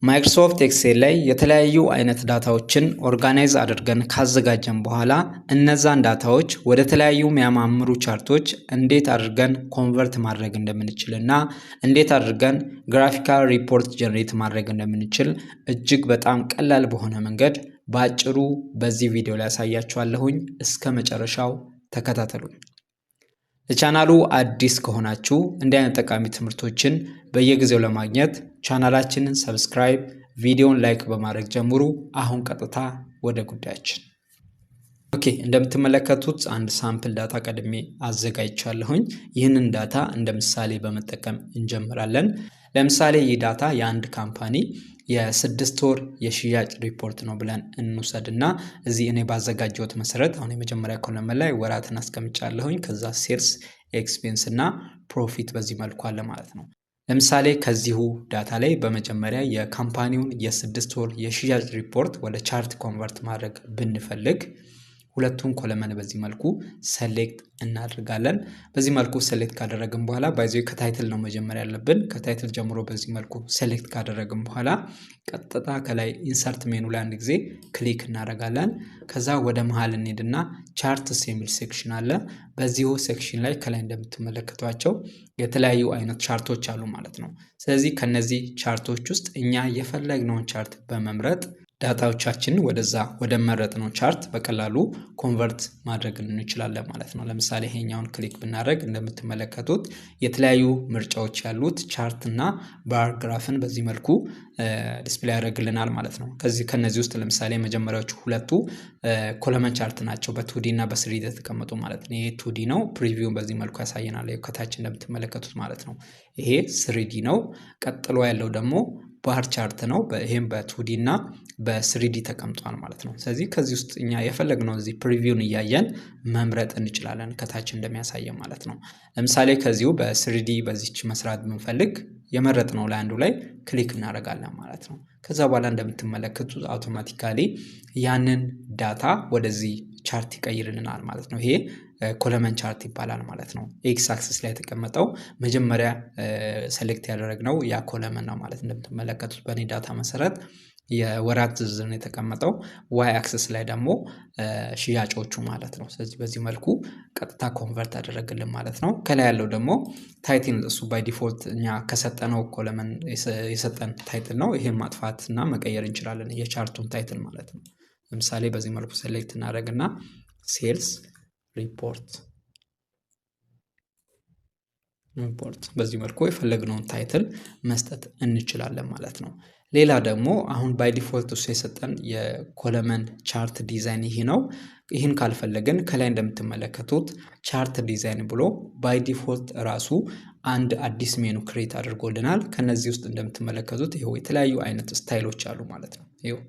ማይክሮሶፍት ኤክሴል ላይ የተለያዩ አይነት ዳታዎችን ኦርጋናይዝ አድርገን ካዘጋጀን በኋላ እነዛን ዳታዎች ወደ ተለያዩ የሚያማምሩ ቻርቶች እንዴት አድርገን ኮንቨርት ማድረግ እንደምንችልና እንዴት አድርገን ግራፊካል ሪፖርት ጀነሬት ማድረግ እንደምንችል እጅግ በጣም ቀላል በሆነ መንገድ በአጭሩ በዚህ ቪዲዮ ላይ ያሳያችኋለሁኝ። እስከ መጨረሻው ተከታተሉኝ። ለቻናሉ አዲስ ከሆናችሁ እንዲህ አይነት ጠቃሚ ትምህርቶችን በየጊዜው ለማግኘት ቻናላችንን ሰብስክራይብ፣ ቪዲዮን ላይክ በማድረግ ጀምሩ። አሁን ቀጥታ ወደ ጉዳያችን። እንደምትመለከቱት አንድ ሳምፕል ዳታ ቀድሜ አዘጋጅቻለሁኝ። ይህንን ዳታ እንደ ምሳሌ በመጠቀም እንጀምራለን። ለምሳሌ ይህ ዳታ የአንድ ካምፓኒ የ6 ወር የሽያጭ ሪፖርት ነው ብለን እንውሰድና እዚህ እኔ ባዘጋጀሁት መሰረት አሁን የመጀመሪያ ኮለመን ላይ ወራትን አስቀምጫለሁኝ። ከዛ ሴልስ፣ ኤክስፔንስ እና ፕሮፊት በዚህ መልኩ አለ ማለት ነው። ለምሳሌ ከዚሁ ዳታ ላይ በመጀመሪያ የካምፓኒውን የ6 ወር የሽያጭ ሪፖርት ወደ ቻርት ኮንቨርት ማድረግ ብንፈልግ ሁለቱን ኮለመን በዚህ መልኩ ሴሌክት እናደርጋለን። በዚህ መልኩ ሴሌክት ካደረግን በኋላ ባይዘው ከታይትል ነው መጀመሪያ ያለብን። ከታይትል ጀምሮ በዚህ መልኩ ሴሌክት ካደረግን በኋላ ቀጥታ ከላይ ኢንሰርት ሜኑ ላይ አንድ ጊዜ ክሊክ እናደርጋለን። ከዛ ወደ መሃል እንሄድና ቻርትስ የሚል ሴክሽን አለ። በዚሁ ሴክሽን ላይ ከላይ እንደምትመለከቷቸው የተለያዩ አይነት ቻርቶች አሉ ማለት ነው። ስለዚህ ከነዚህ ቻርቶች ውስጥ እኛ የፈለግነውን ቻርት በመምረጥ ዳታዎቻችንን ወደ መረጥነው ቻርት በቀላሉ ኮንቨርት ማድረግ እንችላለን ማለት ነው። ለምሳሌ ይሄኛውን ክሊክ ብናደርግ እንደምትመለከቱት የተለያዩ ምርጫዎች ያሉት ቻርት እና ባር ግራፍን በዚህ መልኩ ዲስፕሌይ ያደርግልናል ማለት ነው። ከነዚህ ውስጥ ለምሳሌ መጀመሪያዎቹ ሁለቱ ኮለመን ቻርት ናቸው፣ በ2ዲ እና በ3ዲ የተቀመጡ ማለት ነው። ይሄ 2ዲ ነው፣ ፕሪቪውን በዚህ መልኩ ያሳየናል ከታች እንደምትመለከቱት ማለት ነው። ይሄ 3ዲ ነው። ቀጥሎ ያለው ደግሞ ባር ቻርት ነው። ይሄም በ2ዲ እና በ3ዲ ተቀምጧል ማለት ነው። ስለዚህ ከዚህ ውስጥ እኛ የፈለግነው እዚህ ፕሪቪውን እያየን መምረጥ እንችላለን ከታች እንደሚያሳየን ማለት ነው። ለምሳሌ ከዚሁ በ3ዲ በዚች መስራት ብንፈልግ የመረጥነው ላይ አንዱ ላይ ክሊክ እናደርጋለን ማለት ነው። ከዛ በኋላ እንደምትመለከቱት አውቶማቲካሊ ያንን ዳታ ወደዚህ ቻርት ይቀይርልናል ማለት ነው። ይሄ ኮለመን ቻርት ይባላል ማለት ነው። ኤክስ አክሲስ ላይ የተቀመጠው መጀመሪያ ሴሌክት ያደረግነው ያ ኮለመን ነው ማለት እንደምትመለከቱት በኔ ዳታ መሰረት የወራት ዝርዝር ነው የተቀመጠው። ዋይ አክሲስ ላይ ደግሞ ሽያጮቹ ማለት ነው። ስለዚህ በዚህ መልኩ ቀጥታ ኮንቨርት አደረግልን ማለት ነው። ከላይ ያለው ደግሞ ታይትል እሱ ባይ ዲፎልት እኛ ከሰጠነው ኮለመን የሰጠን ታይትል ነው። ይሄን ማጥፋትና መቀየር እንችላለን የቻርቱን ታይትል ማለት ነው። ለምሳሌ በዚህ መልኩ ሴሌክት እናደርግና ሴልስ ሪፖርት በዚህ መልኩ የፈለግነውን ታይትል መስጠት እንችላለን ማለት ነው። ሌላ ደግሞ አሁን ባይ ዲፎልት እሱ የሰጠን የኮለመን ቻርት ዲዛይን ይሄ ነው። ይህን ካልፈለግን ከላይ እንደምትመለከቱት ቻርት ዲዛይን ብሎ ባይ ዲፎልት ራሱ አንድ አዲስ ሜኑ ክሬት አድርጎልናል። ከነዚህ ውስጥ እንደምትመለከቱት ይሄው የተለያዩ አይነት ስታይሎች አሉ ማለት ነው። ይሄው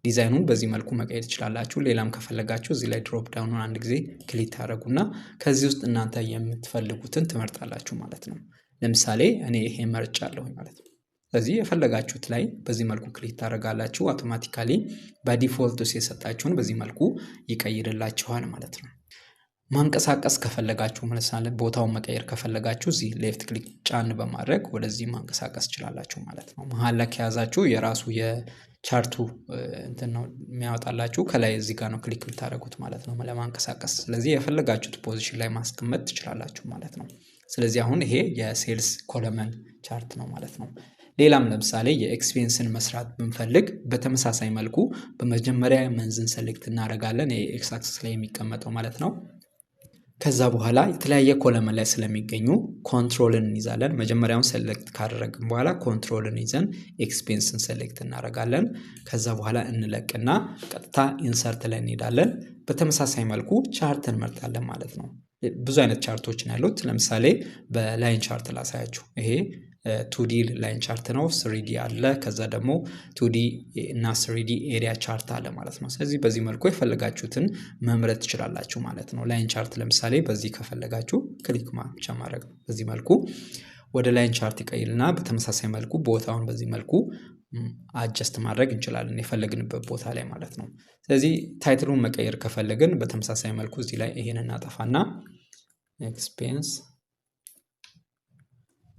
ዲዛይኑን በዚህ መልኩ መቀየር ትችላላችሁ። ሌላም ከፈለጋችሁ እዚህ ላይ ድሮፕ ዳውኑን አንድ ጊዜ ክሊክ ታደርጉና ከዚህ ውስጥ እናንተ የምትፈልጉትን ትመርጣላችሁ ማለት ነው። ለምሳሌ እኔ ይሄ መርጫለሁ ማለት ነው። ስለዚህ የፈለጋችሁት ላይ በዚህ መልኩ ክሊክ ታደርጋላችሁ። አውቶማቲካሊ በዲፎልት የሰጣችሁን በዚህ መልኩ ይቀይርላችኋል ማለት ነው። ማንቀሳቀስ ከፈለጋችሁ ማለት ቦታውን መቀየር ከፈለጋችሁ እዚህ ሌፍት ክሊክ ጫን በማድረግ ወደዚህ ማንቀሳቀስ ትችላላችሁ ማለት ነው። መሃል ላይ ከያዛችሁ የራሱ የቻርቱ እንትን ነው የሚያወጣላችሁ። ከላይ እዚህ ጋር ነው ክሊክ ልታደርጉት ማለት ነው ለማንቀሳቀስ። ስለዚህ የፈለጋችሁት ፖዚሽን ላይ ማስቀመጥ ትችላላችሁ ማለት ነው። ስለዚህ አሁን ይሄ የሴልስ ኮለመን ቻርት ነው ማለት ነው። ሌላም ለምሳሌ የኤክስፔንስን መስራት ብንፈልግ በተመሳሳይ መልኩ በመጀመሪያ መንዝን ሴሌክት እናደርጋለን። ኤክስ አክሲስ ላይ የሚቀመጠው ማለት ነው። ከዛ በኋላ የተለያየ ኮለመን ላይ ስለሚገኙ ኮንትሮልን እንይዛለን። መጀመሪያውን ሴሌክት ካደረግን በኋላ ኮንትሮልን ይዘን ኤክስፔንስን ሴሌክት እናደርጋለን። ከዛ በኋላ እንለቅና ቀጥታ ኢንሰርት ላይ እንሄዳለን። በተመሳሳይ መልኩ ቻርት እንመርጣለን ማለት ነው። ብዙ አይነት ቻርቶች ነው ያሉት። ለምሳሌ በላይን ቻርት ላሳያችሁ። ይሄ 2ዲ ላይን ቻርት ነው። 3ዲ አለ። ከዛ ደግሞ 2ዲ እና 3ዲ ኤሪያ ቻርት አለ ማለት ነው። ስለዚህ በዚህ መልኩ የፈለጋችሁትን መምረጥ ትችላላችሁ ማለት ነው። ላይን ቻርት ለምሳሌ በዚህ ከፈለጋችሁ ክሊክ ብቻ ማድረግ ነው። በዚህ መልኩ ወደ ላይን ቻርት ይቀይልና በተመሳሳይ መልኩ ቦታውን በዚህ መልኩ አጀስት ማድረግ እንችላለን የፈለግንበት ቦታ ላይ ማለት ነው። ስለዚህ ታይትሉን መቀየር ከፈለግን በተመሳሳይ መልኩ እዚህ ላይ ይሄን እናጠፋና ኤክስፔንስ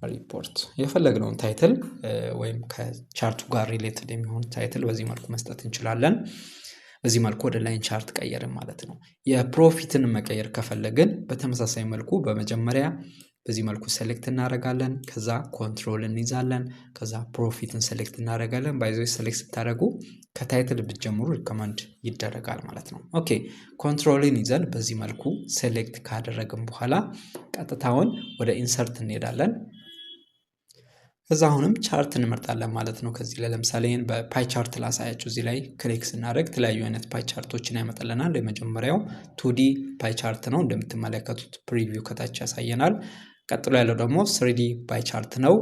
ሪፖርት የፈለግነውን ታይትል ወይም ከቻርቱ ጋር ሪሌትድ የሚሆን ታይትል በዚህ መልኩ መስጠት እንችላለን። በዚህ መልኩ ወደ ላይን ቻርት ቀየርን ማለት ነው። የፕሮፊትን መቀየር ከፈለግን በተመሳሳይ መልኩ በመጀመሪያ በዚህ መልኩ ሴሌክት እናደርጋለን። ከዛ ኮንትሮል እንይዛለን። ከዛ ፕሮፊትን ሴሌክት እናደርጋለን። ባይዞ ሴሌክት ስታደርጉ ከታይትል ብትጀምሩ ሪኮመንድ ይደረጋል ማለት ነው። ኦኬ ኮንትሮልን ይዘን በዚህ መልኩ ሴሌክት ካደረግን በኋላ ቀጥታውን ወደ ኢንሰርት እንሄዳለን። ከዛ አሁንም ቻርት እንመርጣለን ማለት ነው። ከዚህ ላይ ለምሳሌ ይሄን በፓይ ቻርት ላሳያችሁ። እዚህ ላይ ክሊክ ስናደርግ የተለያዩ አይነት ፓይ ቻርቶችን ያመጣልናል። የመጀመሪያው 2D ፓይ ቻርት ነው። እንደምትመለከቱት ፕሪቪው ከታች ያሳየናል። ቀጥሎ ያለው ደግሞ 3D ፓይ ቻርት ነው።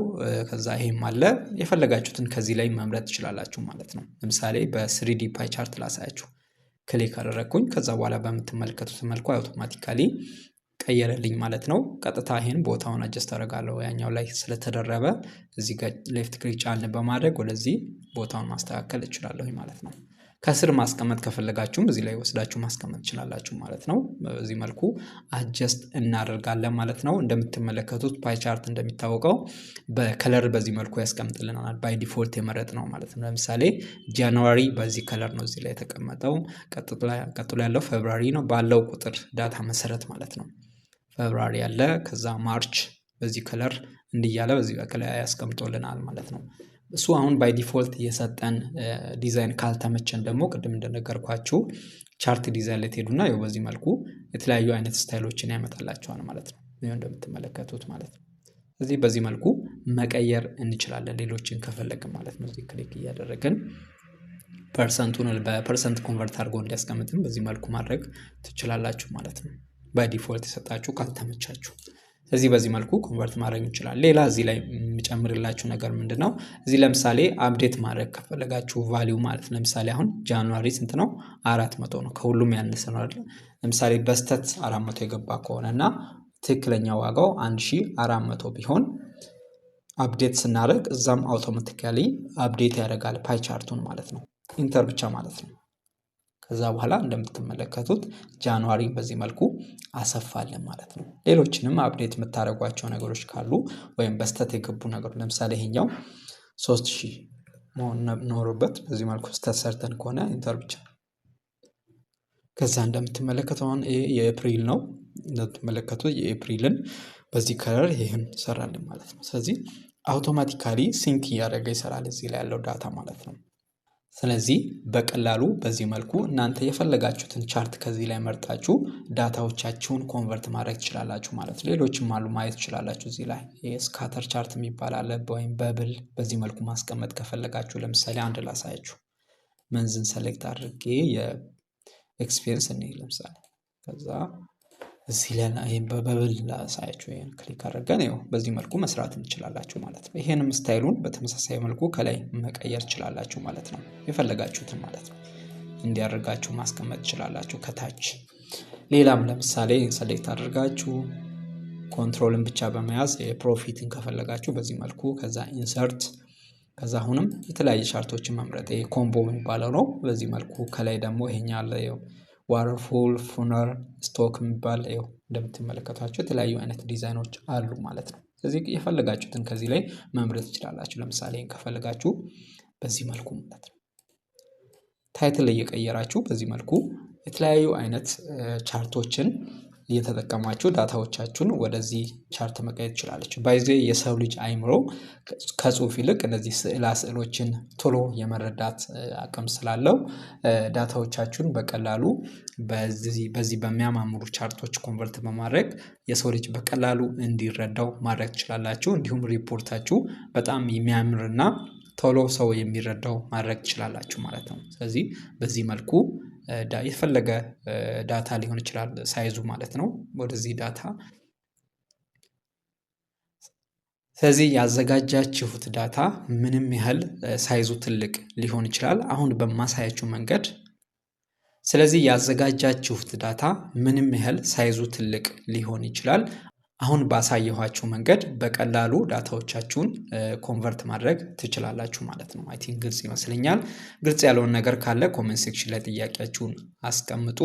ከዛ ይሄም አለ። የፈለጋችሁትን ከዚህ ላይ መምረጥ ትችላላችሁ ማለት ነው። ለምሳሌ በ3D ፓይ ቻርት ላሳያችሁ። ክሊክ አደረኩኝ። ከዛ በኋላ በምትመለከቱት መልኩ አውቶማቲካሊ ቀየረልኝ ማለት ነው። ቀጥታ ይሄን ቦታውን አጀስት አደርጋለሁ። ያኛው ላይ ስለተደረበ እዚህ ጋር ሌፍት ክሊክ ጫን በማድረግ ወደዚህ ቦታውን ማስተካከል እችላለሁ ማለት ነው። ከስር ማስቀመጥ ከፈለጋችሁም እዚህ ላይ ወስዳችሁ ማስቀመጥ ትችላላችሁ ማለት ነው። በዚህ መልኩ አጀስት እናደርጋለን ማለት ነው። እንደምትመለከቱት ፓይ ቻርት እንደሚታወቀው በከለር በዚህ መልኩ ያስቀምጥልናል። ባይ ዲፎልት የመረጥነው ማለት ነው። ለምሳሌ ጃንዋሪ በዚህ ከለር ነው እዚህ ላይ የተቀመጠው። ቀጥሎ ያለው ፌብሩዋሪ ነው ባለው ቁጥር ዳታ መሰረት ማለት ነው። ፌብሩዋሪ ያለ ከዛ ማርች በዚህ ከለር እንዲያለ በዚህ በከለር ያስቀምጦልናል ማለት ነው። እሱ አሁን ባይ ዲፎልት የሰጠን ዲዛይን ካልተመቸን ደግሞ ቅድም እንደነገርኳችሁ ቻርት ዲዛይን ላይ ትሄዱና ይኸው በዚህ መልኩ የተለያዩ አይነት ስታይሎችን ያመጣላችኋል ማለት ነው። ይሄው እንደምትመለከቱት ማለት ነው። ስለዚህ በዚህ መልኩ መቀየር እንችላለን ሌሎችን ከፈለግን ማለት ነው። እዚህ ክሊክ እያደረግን ፐርሰንቱን በፐርሰንት ኮንቨርት አድርጎ እንዲያስቀምጥም በዚህ መልኩ ማድረግ ትችላላችሁ ማለት ነው። ባይ ዲፎልት የሰጣችሁ ካልተመቻችሁ ስለዚህ በዚህ መልኩ ኮንቨርት ማድረግ እንችላለን። ሌላ እዚህ ላይ የምጨምርላችሁ ነገር ምንድነው? እዚህ ለምሳሌ አፕዴት ማድረግ ከፈለጋችሁ ቫልዩ ማለት ለምሳሌ አሁን ጃንዋሪ ስንት ነው? 400 ነው። ከሁሉም ያነሰ ነው አይደል? ለምሳሌ በስተት 400 የገባ ከሆነና ትክክለኛ ዋጋው 1400 ቢሆን አፕዴት ስናደርግ እዛም አውቶማቲካሊ አፕዴት ያደርጋል ፓይ ቻርቱን ማለት ነው። ኢንተር ብቻ ማለት ነው። ከዛ በኋላ እንደምትመለከቱት ጃንዋሪ በዚህ መልኩ አሰፋለን ማለት ነው። ሌሎችንም አፕዴት የምታደርጓቸው ነገሮች ካሉ ወይም በስተት የገቡ ነገሮች ለምሳሌ ይሄኛው 3000 መሆን ኖሮበት በዚህ መልኩ ስተሰርተን ከሆነ ኢንተር ብቻ። ከዛ እንደምትመለከቱት አሁን የኤፕሪል ነው። እንደምትመለከቱት የኤፕሪልን በዚህ ከለር ይሄን ሰራልን ማለት ነው። ስለዚህ አውቶማቲካሊ ሲንክ እያደረገ ይሰራል እዚህ ላይ ያለው ዳታ ማለት ነው። ስለዚህ በቀላሉ በዚህ መልኩ እናንተ የፈለጋችሁትን ቻርት ከዚህ ላይ መርጣችሁ ዳታዎቻችሁን ኮንቨርት ማድረግ ትችላላችሁ ማለት ነው። ሌሎችም አሉ ማየት ትችላላችሁ እዚህ ላይ ስካተር ቻርት የሚባል አለ ወይም በብል በዚህ መልኩ ማስቀመጥ ከፈለጋችሁ ለምሳሌ አንድ ላሳያችሁ። መንዝን ሰሌክት አድርጌ የኤክስፒሪየንስ እኔ ለምሳሌ ከዛ እዚህ ላይ ይሄን በብል ላሳያችሁ ይሄን ክሊክ አድርገን ይኸው በዚህ መልኩ መስራት እንችላላችሁ ማለት ነው። ይሄንም ስታይሉን በተመሳሳይ መልኩ ከላይ መቀየር ትችላላችሁ ማለት ነው። የፈለጋችሁትን ማለት ነው እንዲያደርጋችሁ ማስቀመጥ ትችላላችሁ ከታች። ሌላም ለምሳሌ ሰሌክት አድርጋችሁ ኮንትሮልን ብቻ በመያዝ የፕሮፊትን ከፈለጋችሁ በዚህ መልኩ ከዛ ኢንሰርት ከዛ አሁንም የተለያየ ቻርቶችን መምረጥ ይሄ ኮምቦ የሚባለው ነው። በዚህ መልኩ ከላይ ደግሞ ይሄኛው አለ ይኸው ዋተርፉል ፉነር ስቶክ የሚባል ይኸው እንደምትመለከቷቸው የተለያዩ አይነት ዲዛይኖች አሉ ማለት ነው። ስለዚህ የፈለጋችሁትን ከዚህ ላይ መምረጥ ትችላላችሁ። ለምሳሌ ከፈለጋችሁ በዚህ መልኩ ማለት ነው ታይትል እየቀየራችሁ በዚህ መልኩ የተለያዩ አይነት ቻርቶችን እየተጠቀማችሁ ዳታዎቻችሁን ወደዚህ ቻርት መቀየር ትችላላችሁ። ባይዘ የሰው ልጅ አይምሮ ከጽሁፍ ይልቅ እነዚህ ስዕሎችን ቶሎ የመረዳት አቅም ስላለው ዳታዎቻችሁን በቀላሉ በዚህ በሚያማምሩ ቻርቶች ኮንቨርት በማድረግ የሰው ልጅ በቀላሉ እንዲረዳው ማድረግ ትችላላችሁ። እንዲሁም ሪፖርታችሁ በጣም የሚያምርና ቶሎ ሰው የሚረዳው ማድረግ ትችላላችሁ ማለት ነው። ስለዚህ በዚህ መልኩ የፈለገ ዳታ ሊሆን ይችላል ሳይዙ ማለት ነው ወደዚህ ዳታ። ስለዚህ ያዘጋጃችሁት ዳታ ምንም ያህል ሳይዙ ትልቅ ሊሆን ይችላል አሁን በማሳያችሁ መንገድ። ስለዚህ ያዘጋጃችሁት ዳታ ምንም ያህል ሳይዙ ትልቅ ሊሆን ይችላል አሁን ባሳየኋችሁ መንገድ በቀላሉ ዳታዎቻችሁን ኮንቨርት ማድረግ ትችላላችሁ ማለት ነው። አይ ቲንክ ግልጽ ይመስለኛል። ግልጽ ያለውን ነገር ካለ ኮሜንት ሴክሽን ላይ ጥያቄያችሁን አስቀምጡ።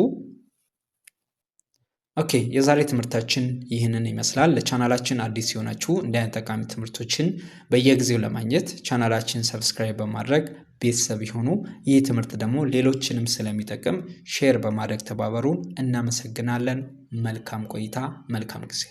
ኦኬ የዛሬ ትምህርታችን ይህንን ይመስላል። ለቻናላችን አዲስ የሆናችሁ እንዲህ አይነት ጠቃሚ ትምህርቶችን በየጊዜው ለማግኘት ቻናላችን ሰብስክራይብ በማድረግ ቤተሰብ ይሁኑ። ይህ ትምህርት ደግሞ ሌሎችንም ስለሚጠቅም ሼር በማድረግ ተባበሩን። እናመሰግናለን። መልካም ቆይታ፣ መልካም ጊዜ